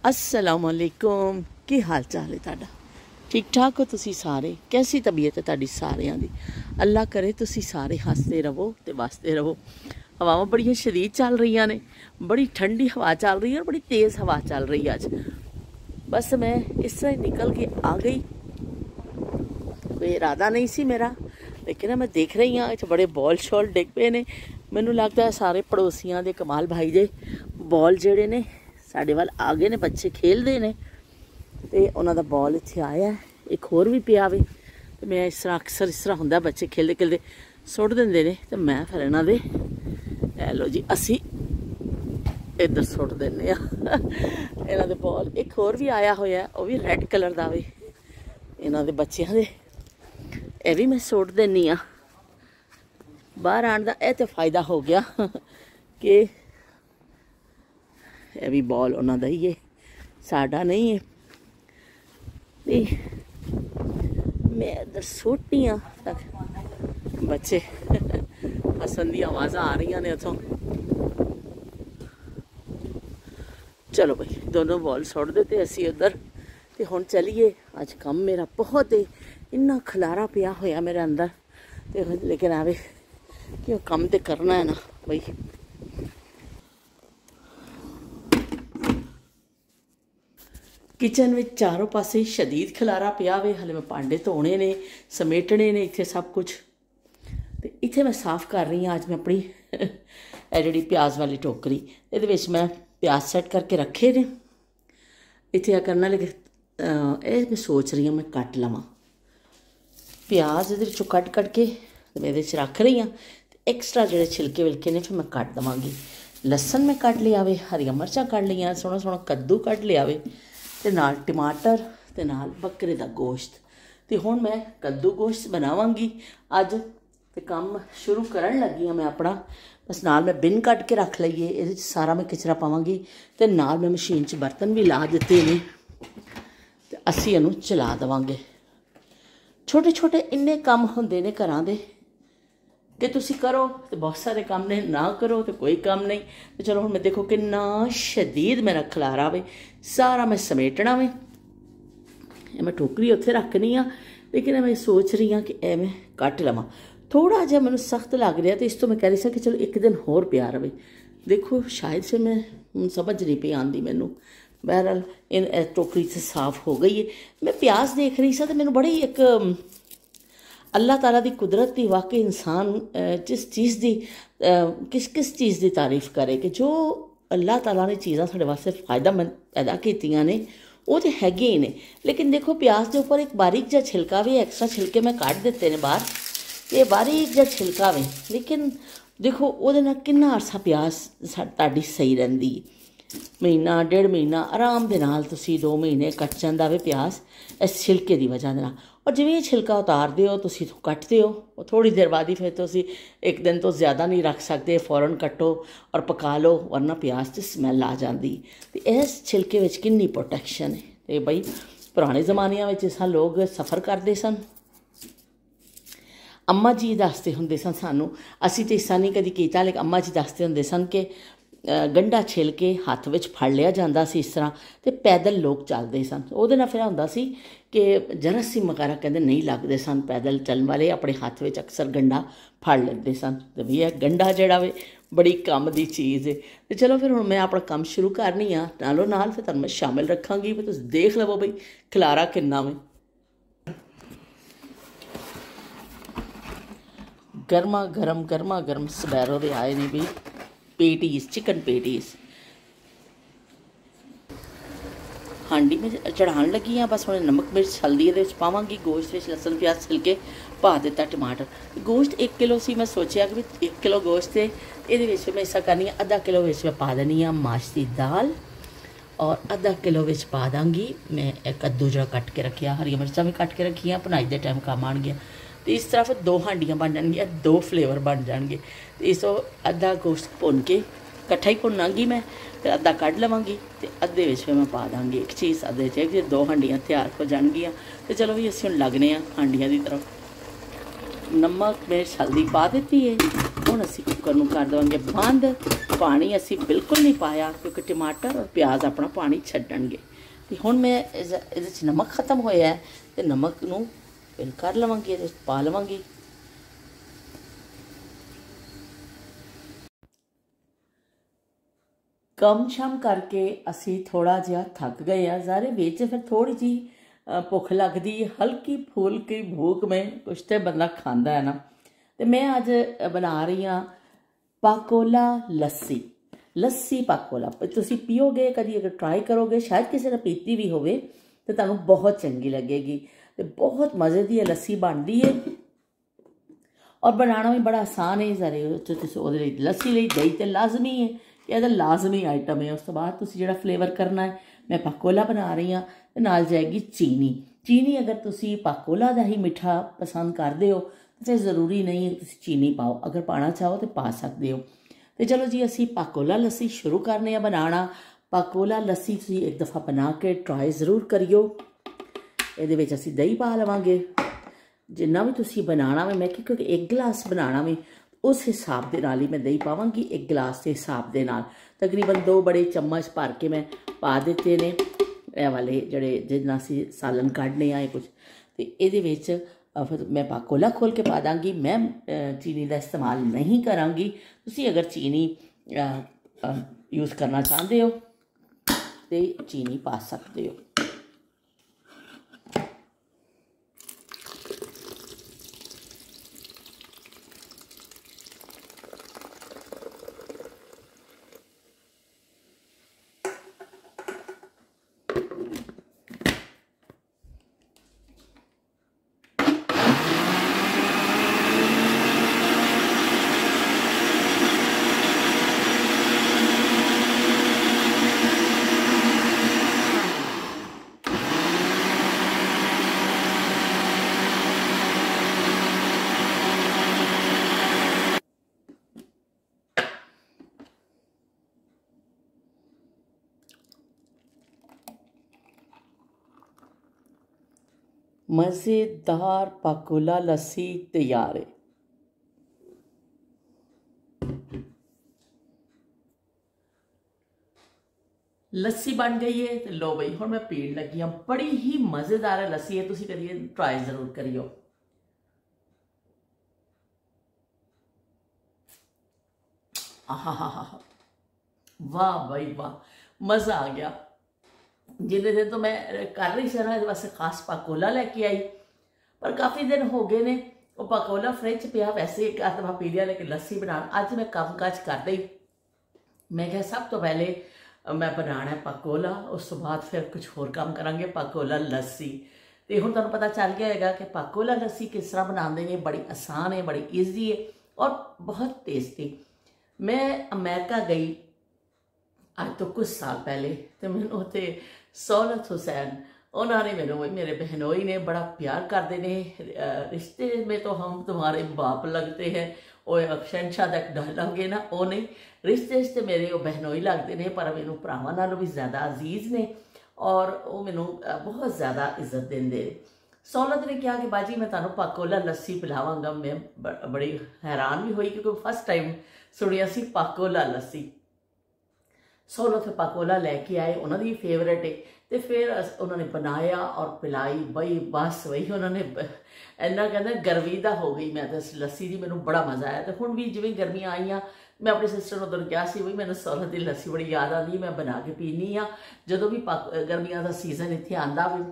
अस्सलामुअलैकुम की हाल चाल है तुहाडा? ठीक ठाक हो तुसी सारे? कैसी तबीयत है तुहाडी सारियां दी? अल्लाह करे तुसी सारे हसते रहो ते वसते रहो। हवावां बड़ियां शदीद चल रही ने, बड़ी ठंडी हवा चल रही है और बड़ी तेज़ हवा चल रही है। अज बस मैं इस तरह निकल के आ गई, कोई इरादा नहीं सी मेरा, लेकिन मैं देख रही हाँ इतने बड़े बॉल शॉल डिग पे ने। मैनू लगता है सारे पड़ोसियां दे कमाल भाई दे बॉल जेड़े ने साडे वाल आ गए ने, बच्चे खेलते हैं तो उन्होंने बॉल इत्थे आया, एक होर भी पिया वे। तो मैं इस तरह अक्सर इस तरह होंदा, बच्चे खेलते खेलते सुट देंदे ने तो मैं फिर इन्हां दे लो जी असी इधर सुट देने इन्हां दे बॉल। एक होर भी आया होया, वह भी रैड कलर का वे, इन्हां दे बच्चियां दे, यह भी मैं सुट देनी हाँ। बाहर आने का यह तो फायदा हो गया कि यह भी बॉल उन्होंने ही है, साडा नहीं है। मैं इधर सुटनी हाँ तक बच्चे हसन दी आवाज़ आ रही ने उतों। चलो भाई दोनों बॉल सुट देते असी उधर, तो हुण चलीए। अज कम मेरा बहुत है, इन्ना खलारा पिया होया मेरे अंदर, तो लेकिन आवे कि कम तो करना है ना भाई। किचन में चारों पासे शदीद खलारा पिया वे, हले मैं भांडे धोने ने, समेटने ने इत्थे सब कुछ। तो इत्थे मैं साफ कर रही हाँ अज मैं अपनी जी प्याज वाली टोकरी, ये मैं प्याज सैट करके रखे ने। इत्थे करना लगे मैं सोच रही हाँ मैं कट लवां प्याज, ये कट के मैं ये रख रही हाँ। एक्सट्रा जो छिलके विलके ने फिर मैं कट देवांगी। लसन मैं कट लिया वे, हरिया मिर्चां कट लिया, सोहना सोहना कद्दू कट लिया वे, ते नाल टमाटर ते नाल बकरे का गोश्त। तो हुण मैं कद्दू गोश्त बनावांगी अज, ते काम शुरू करन लगी हाँ मैं अपना। बस नाल मैं बिन कट के रख लईए, ये सारा मैं किचरा पावांगी, ते नाल मैं मशीन च बर्तन भी ला दिते ने, ते असीं इहनूं चला देवांगे। छोटे छोटे इन्ने काम हुंदे ने घरां दे कि तुसी करो तो बहुत सारे काम ने, ना करो तो कोई काम नहीं। तो चलो हुण मैं देखो कितना शदीद मेरा खलारा वे, सारा मैं समेटना वे। मैं टोकरी उत्थे रखनी हाँ, लेकिन मैं सोच रही हाँ कि मैं कट लवां। थोड़ा जिहा मैनूं सख्त लग रहा, तो इस तो मैं कह रही सी कि चलो एक दिन होर पिया रहे। देखो शायद से मैं समझ नहीं पई आंदी मैनूं। बहरहाल इन टोकरी से साफ हो गई है। मैं प्याज देख रही सी तो मैनूं बड़ी एक अल्लाह ताला दी कुदरत दी, वाकई इंसान जिस चीज़ दी किस चीज़ की तारीफ करे कि जो अल्लाह ताला ने चीज़ां साडे वास्ते फायदामंद पैदा कीतियां ने, वो तो हैगे ही ने। लेकिन देखो प्याज के उपर एक बारीक जिहा छिलका भी, एक्स्ट्रा छिलके मैं कट दिते ने बाहर, ये बारीक जिहा छिलका वे, लेकिन देखो वो कितना अरसा प्याज तुहाडी सही रहिंदी। महीना डेढ़ महीना आराम दे नाल तुसी 2 महीने कट जांदा वे प्याज इस छिलके की वजह नाल। और जिवें छिलका उतारते हो तुसी कटते हो, थोड़ी देर बाद ही फिर तुसी एक दिन तो ज़्यादा नहीं रख सकते, फौरन कटो और पका लो, वरना प्याज से स्मैल आ जाती। तो इस छिलके विच कितनी प्रोटैक्शन है। तो बई पुराने जमानिਆਂ ਵਿੱਚ जिस लोग सफ़र करते सन, अम्मा जी दसते होंदे सन सानू, असी तो इसा नहीं कभी किया, लेकिन अम्मा जी दसते होंदे सन कि गंढा छिल के हत्थ विच फड़ लिया जाता सी इस तरह, तो पैदल लोग चलते सन। उहदे नाल फिर होंदा सी कि जरासीम वगैरह कहते नहीं लगते सन, पैदल चलने वाले अपने हत्थ विच अक्सर गंढा फड़ लेंदे सन। तो भी यह गंढा जिहड़ा वे बड़ी कम की चीज़ है। तो चलो फिर हुण मैं अपना काम शुरू करनी हाँ, नालों नाल फिर तुहानूं मैं शामिल रखांगी, फिर तुसीं देख लवो बई खलारा किन्ना वे। गर्मा गर्म सबैरो दे आए ने भी पेटीज, चिकन पेटीज हांडी में चढ़ान लगी हाँ। बस हम नमक मिर्च हल्दी ये पावांगी, गोश्त में लसन प्याज छिलके पा दिता, टमाटर। गोश्त 1 किलो सी, मैं सोचा कि 1 किलो गोश्त है, ये मैं इसा करनी है आधा किलो मैं पा देनी हाँ माश की दाल, और आधा किलो पा दाँगी मैं कद्दू जो कट के रखिया, हरी मिर्चा भी कट के रखिया, भुनाई के टाइम काम आन गया। तो इस तरह फिर 2 हांडियाँ बन जाएगी, 2 फ्लेवर बन जाएंगे। तो इस अद्धा गोश्त भुन के कट्ठा ही भुनांगी मैं, फिर अद्धा कढ़ लवांगी, तो अद्धे में फिर मैं पा दाँगी एक चीज़ अद्धे च, 2 हांडियाँ तैयार हो जाएगियाँ। तो चलो भी असीं हुण लगने हाँ हांडियाँ की तरफ। नमक मिर्च हल्दी पा दी है, हुण असीं कुकर नूं कर देवांगे बंद। पानी असीं बिल्कुल नहीं पाया क्योंकि टमाटर और प्याज अपना पानी छड्डणगे। ते हुण मैं इहदे च नमक खत्म होया है ते नमक नूं फिल कर लवांगी, इहदे च पा लवांगी। कम शम करके असी थोड़ा जिहा थक गए हैं ज़ारे विच फिर थोड़ी जी भुख लगदी, हल्की फुल्की भूख में कुछ तो बंदा खांदा है ना। तो मैं अज बना रही हाँ पाकोला लस्सी। लस्सी पाकोला तुसी पियोगे कभी, अगर ट्राई करोगे, शायद किसी ने पीती भी होवे तो तुहानू बहुत चंगी लगेगी। तो बहुत मज़े की लस्सी बनती है और बनाना भी बड़ा आसान है। ज़ारे लस्सी लई दही तो लाजमी है, यह लाजमी आइटम है। उस तो बाद तुसी जिहड़ा फ्लेवर करना है, मैं पाकोला बना रही हाँ तो नाल जाएगी चीनी। चीनी अगर तुसी पाकोला दा ही मिठा पसंद करते हो तो ज़रूरी नहीं है तुसी चीनी पाओ, अगर पाना चाहो तो पा सकते हो। तो चलो जी असी पाकोला लस्सी शुरू करने बनाना। पाकोला लस्सी तुसी एक दफ़ा बना के ट्राई ज़रूर करियो। ये विच असी दही पा लवांगे जिन्ना भी तुसी बनाना वे। मैं क्योंकि एक गिलास बनाना वे उस हिसाब के नाल ही मैं दही पावांगी, एक गिलास के हिसाब के नाल। तकरीबन 2 बड़े चम्मच भर के मैं पा दिते ने ए वाले जड़े जिन्ना असी सालन कढ़ने या कुछ। तो ये फिर मैं पाकोला खोल के पा दाँगी। मैं चीनी का इस्तेमाल नहीं कराँगी। तुसी अगर चीनी यूज़ करना चाहते हो तो चीनी पा सकते हो। मज़ेदार पाकोला लस्सी तैयार है। लस्सी बन गई है तो लो बई हुण मैं पीण लगी हाँ। बड़ी ही मज़ेदार लस्सी है, तुसी करिए ट्राई जरूर करियो। आहा हा हा, वाह भाई वाह, मज़ा आ गया। जिन्ने दिन तो मैं कर रही थी ना इस वास्ते खास पाकोला लैके आई, पर काफ़ी दिन हो गए ने वो पाकोला फ्रिज पिया। वैसे एक आध दफा पी लिया, लेकिन लस्सी बना अज मैं कम काज कर रही। मैं क्या सब तो पहले मैं बनाना है पाकोला, उस तो बाद फिर कुछ होर काम करांगे पाकोला लस्सी। तो हुण तुहानूं पता चल गया है कि पाकोला लस्सी किस तरह बनाते हैं। बड़ी आसान है, बड़ी ईजी है और बहुत टेस्टी। मैं अमेरिका गई अज तो कुछ साल पहले, तो मैंने उत्थे सहूलत हुसैन उन्होंने मैंने मेरे बहनोई ने बड़ा प्यार करते हैं। रिश्ते में तो हम तुम्हारे बाप लगते हैं, वो शहनशाह का एक डायलॉग है ना, वो नहीं। रिश्ते से मेरे वो बहनोई लगते हैं, पर मैनू भरावां नालों भी ज़्यादा अजीज़ ने और वो मैनू बहुत ज़्यादा इज्जत देंगे। सहूलत ने कहा कि बाजी मैं तुहानूं पाकोला लस्सी पिलावांगा। मैं बड़ी हैरान भी हुई क्योंकि फर्स्ट टाइम सुनिया सी पाकोला लस्सी। सहूलत पाकोला लैके आए, उन्होंने फेवरेट है। तो फिर उन्होंने बनाया और पिलाई। बई बस वही उन्होंने इन्ना कहते गर्मी का हो गई मैं तो लस्सी की, मैंने बड़ा मज़ा आया। तो हुण भी जिवें गर्मियाँ आईयां, मैं अपने सिस्टर को उधर कहा सी, बई मैंने सहूलत की लस्सी बड़ी याद आती, मैं बना के पीनी हाँ जो भी गर्मियां का सीजन इत्थे आंदा वे,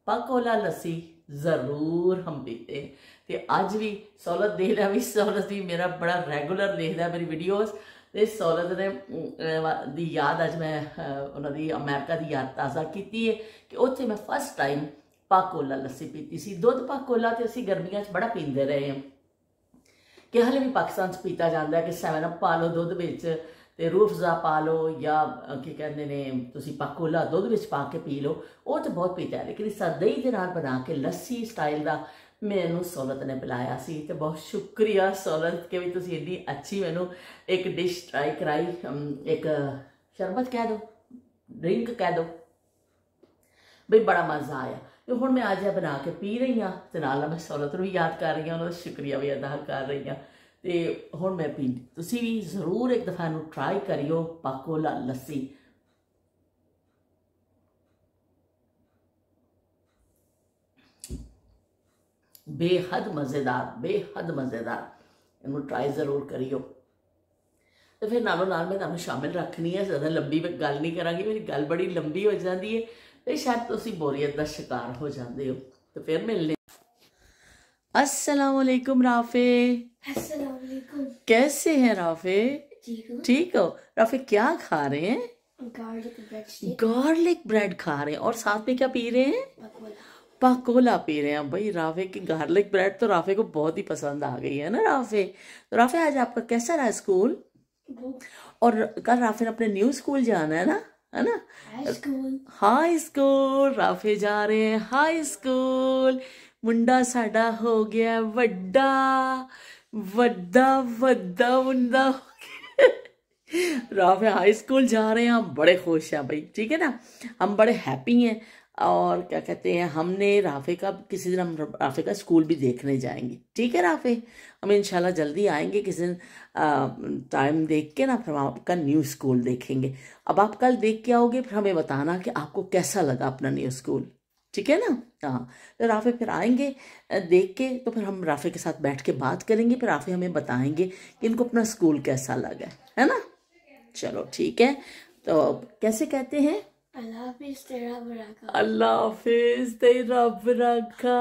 पाकोला लस्सी ज़रूर हम पीते। तो अज भी सहूलत देख लिया भी, सहूलत भी मेरा बड़ा रेगूलर देखता मेरी वीडियोज़। तो सहूलत ने दी याद अज मैं उन्होंने अमेरिका की याद ताज़ा की है कि उत्थे मैं फर्स्ट टाइम पाकोला लस्सी पीती सी। दुध पाकोला तो असी गर्मियों बड़ा पीते रहे हैं, कि हाले भी पाकिस्तान पीता जाता है कि 7 अप पा लो दुध विच ते रूह अफ़ज़ा पा लो या की कहते ने तुसी पाकोला दुध विच पा के पी लो, वो तो बहुत पीता है। लेकिन इस दही के नाल बना के लस्सी स्टाइल का मैनू सहूलत ने पिलाया सी। तो बहुत शुक्रिया सहूलत के भी तुसी इन्नी अच्छी मैनू एक डिश ट्राई कराई। एक शरबत कह दो, ड्रिंक कह दो, बई बड़ा मज़ा आया। तो हुण मैं आज बना के पी रही हाँ, तो नाल मैं सहूलत नूं भी याद कर रही हाँ, उन्होंने शुक्रिया भी अदा कर रही हाँ। ਤੇ ਹੁਣ ਮੈਂ ਪੀਂਦੀ, ਤੁਸੀਂ ਵੀ ਜ਼ਰੂਰ ਇੱਕ ਦਫਾ ਨੂੰ ਟਰਾਈ ਕਰਿਓ ਪਾਕੋਲਾ ਲੱਸੀ। बेहद मज़ेदार, इन्हों ट्राई ज़रूर करियो। तो फिर नालों नाल मैं तुहानूं शामिल रखनी है, ज़्यादा लंबी मैं गल नहीं करांगी, मेरी गल बड़ी लंबी हो जाती है तो शायद तुसीं बोरीयत का शिकार हो जाते हो। तो फिर मिलने। अस्सलाम वालेकुम राफे। अस्सलाम वालेकुम। कैसे हैं राफे? ठीक हो राफे? क्या खा रहे हैं? गार्लिक ब्रेड खा रहे हैं और साथ में क्या पी रहे हैं? पाकोला पी रहे हैं। भाई राफे की गार्लिक ब्रेड तो राफे को बहुत ही पसंद आ गई है ना राफे। तो राफे आज आपका कैसा रहा स्कूल? और कल राफे ने अपने न्यू स्कूल जाना है ना हाई स्कूल राफे जा रहे हैं हाई स्कूल। मुंडा साडा हो गया वड्डा वड्डा वड्डा मुंडा हो गया। राफे हाई स्कूल जा रहे हैं, हम बड़े खुश हैं भाई, ठीक है ना, हम बड़े हैप्पी हैं। और क्या कहते हैं, हमने राफे का किसी दिन हम राफे का स्कूल भी देखने जाएंगे, ठीक है राफे? हम इंशाल्लाह जल्दी आएंगे किसी दिन, टाइम देख के ना, फिर हम आपका न्यू स्कूल देखेंगे। अब आप कल देख के आओगे, फिर हमें बताना कि आपको कैसा लगा अपना न्यू स्कूल, ठीक है ना? हाँ, तो राफे फिर आएंगे देख के, तो फिर हम राफे के साथ बैठ के बात करेंगे, फिर राफे हमें बताएंगे कि इनको अपना स्कूल कैसा लगा, है ना? चलो ठीक है, तो कैसे कहते हैं? अल्लाह हाफिज़ तेरा रब रखा। अल्लाह हाफिज़ तेरा रब रखा।